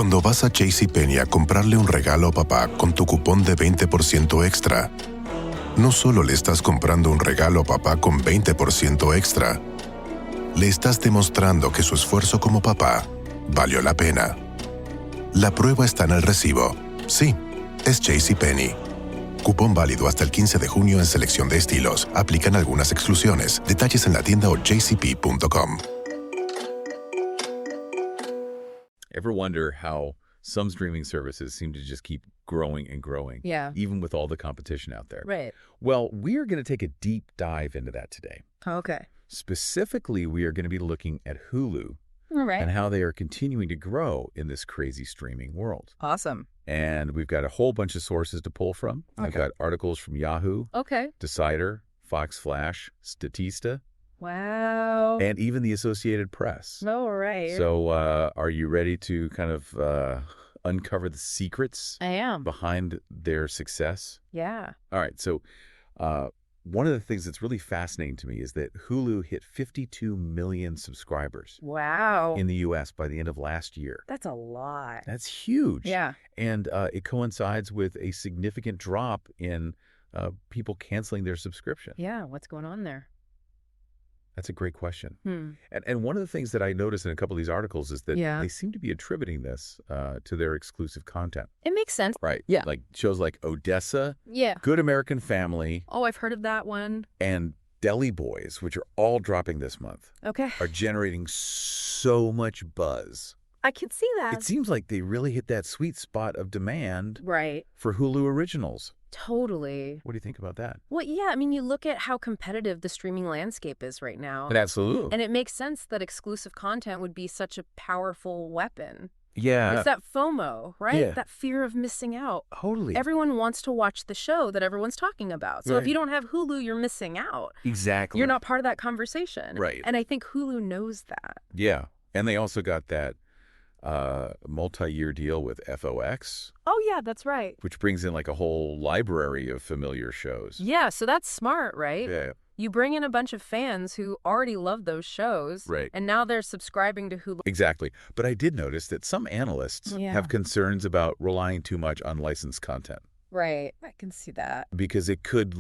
Cuando vas a JCPenney a comprarle un regalo a papá con tu cupón de 20% extra, no solo le estás comprando un regalo a papá con 20% extra, le estás demostrando que su esfuerzo como papá valió la pena. La prueba está en el recibo. Sí, es JCPenney. Cupón válido hasta el 15 de junio en selección de estilos. Aplican algunas exclusiones. Detalles en la tienda o jcp.com. Ever wonder how some streaming services seem to just keep growing and growing, Yeah. even with all the competition out there? Right. Well, we're going to take a deep dive into that today. Okay. Specifically, we are going to be looking at Hulu All right. and how they are continuing to grow in this crazy streaming world. Awesome. And we've got a whole bunch of sources to pull from. Okay. I've got articles from Yahoo, Okay. Decider, Fox Flash, Statista, Wow. and even the Associated Press. All right. So are you ready to kind of uncover the secrets I am. behind their success? Yeah. All right. So one of the things that's really fascinating to me is that Hulu hit 52 million subscribers Wow. in the U.S. by the end of last year. That's a lot. That's huge. Yeah. And it coincides with a significant drop in people canceling their subscription. Yeah. What's going on there? That's a great question. Hmm. And one of the things that I noticed in a couple of these articles is that Yeah. they seem to be attributing this to their exclusive content. It makes sense. Right. Yeah. Like shows like Odessa, Yeah. Good American Family, Oh, I've heard of that one. and Deli Boys, which are all dropping this month, Okay. are generating so much buzz. I can see that. It seems like they really hit that sweet spot of demand Right. for Hulu originals. Totally. What do you think about that? Well, yeah, I mean, you look at how competitive the streaming landscape is right now. Absolutely. And it makes sense that exclusive content would be such a powerful weapon. Yeah. It's that FOMO, right? Yeah. That fear of missing out. Totally. Everyone wants to watch the show that everyone's talking about. So Right. if you don't have Hulu, you're missing out. Exactly. You're not part of that conversation. Right. And I think Hulu knows that. Yeah. And they also got that multi-year deal with FOX, Oh, yeah, that's right. which brings in like a whole library of familiar shows. Yeah, so that's smart, right? Yeah. You bring in a bunch of fans who already love those shows. Right. And now they're subscribing to Hulu. Exactly. But I did notice that some analysts Yeah. have concerns about relying too much on licensed content Right. I can see that. because it could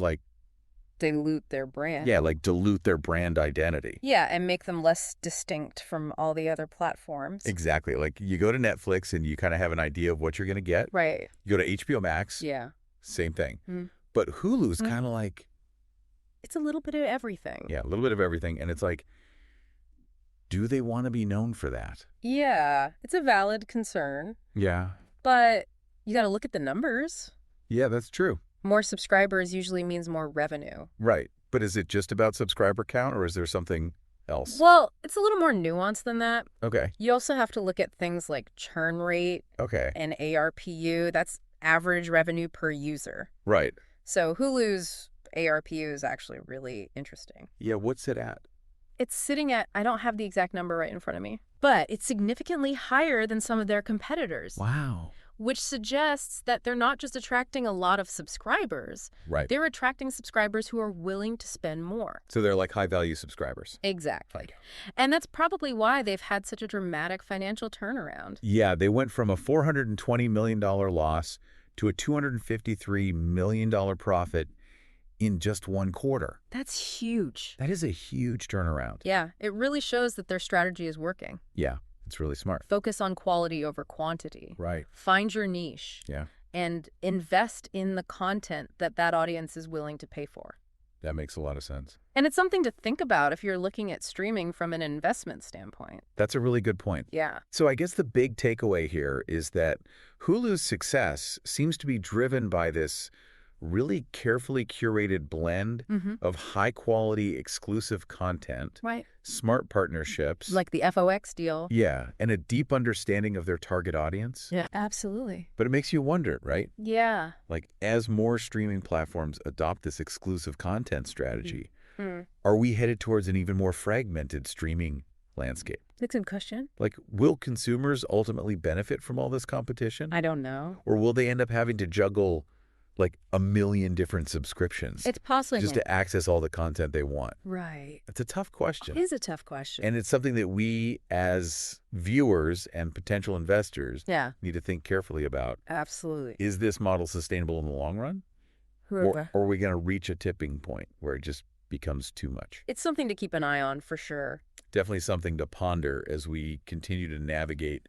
Dilute their brand. dilute their brand identity. Yeah, and make them less distinct from all the other platforms. Exactly. Like you go to Netflix and you kind of have an idea of what you're going to get. Right. You go to HBO Max, Yeah. same thing. Mm. But Hulu's Mm. kind of like, It's a little bit of everything. yeah, a little bit of everything. And it's like, do they want to be known for that? Yeah, it's a valid concern, Yeah. but you got to look at the numbers. Yeah, that's true. More subscribers usually means more revenue. Right. But is it just about subscriber count or is there something else? Well, it's a little more nuanced than that. Okay. You also have to look at things like churn rate Okay. and ARPU. That's average revenue per user. Right. So Hulu's ARPU is actually really interesting. Yeah, what's it at? It's sitting at, I don't have the exact number right in front of me, but it's significantly higher than some of their competitors, Wow. which suggests that they're not just attracting a lot of subscribers, Right. they're attracting subscribers who are willing to spend more. So they're like high-value subscribers. Exactly. Right. And that's probably why they've had such a dramatic financial turnaround. Yeah, they went from a $420 million loss to a $253 million profit in just one quarter. That's huge. That is a huge turnaround. Yeah, it really shows that their strategy is working. Yeah, it's really smart. Focus on quality over quantity. Right. Find your niche. Yeah, And invest in the content that that audience is willing to pay for. that makes a lot of sense. And it's something to think about if you're looking at streaming from an investment standpoint. That's a really good point. Yeah. So I guess the big takeaway here is that Hulu's success seems to be driven by this really carefully curated blend of high-quality exclusive content, Right. smart partnerships, Like the FOX deal. yeah, and a deep understanding of their target audience. Yeah, absolutely. But it makes you wonder, right? Yeah. Like, as more streaming platforms adopt this exclusive content strategy, Mm. are we headed towards an even more fragmented streaming landscape? That's a good question. Like, will consumers ultimately benefit from all this competition? I don't know. Or will they end up having to juggle like a million different subscriptions It's possible. just to access all the content they want? Right. It's a tough question. It is a tough question. And it's something that we as viewers and potential investors need to think carefully about. Absolutely. Is this model sustainable in the long run? Or are we going to reach a tipping point where it just becomes too much? It's something to keep an eye on for sure. Definitely something to ponder as we continue to navigate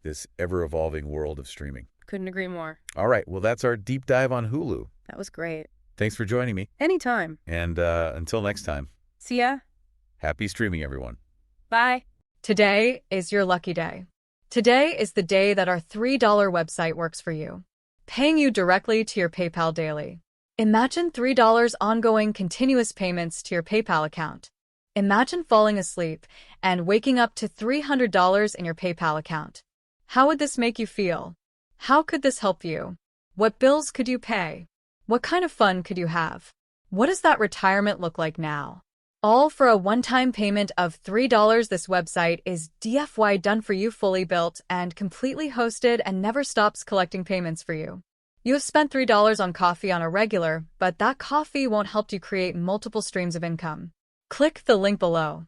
this ever-evolving world of streaming. Couldn't agree more. All right. Well, that's our deep dive on Hulu. That was great. Thanks for joining me. Anytime. And until next time, See ya. happy streaming, everyone. Bye. Today is your lucky day. Today is the day that our $3 website works for you, paying you directly to your PayPal daily. Imagine $3 ongoing continuous payments to your PayPal account. Imagine falling asleep and waking up to $300 in your PayPal account. How would this make you feel? How could this help you? What bills could you pay? What kind of fun could you have? What does that retirement look like now? All for a one-time payment of $3. This website is DFY done for you, fully built and completely hosted, and never stops collecting payments for you. You have spent $3 on coffee on a regular, but that coffee won't help you create multiple streams of income. Click the link below.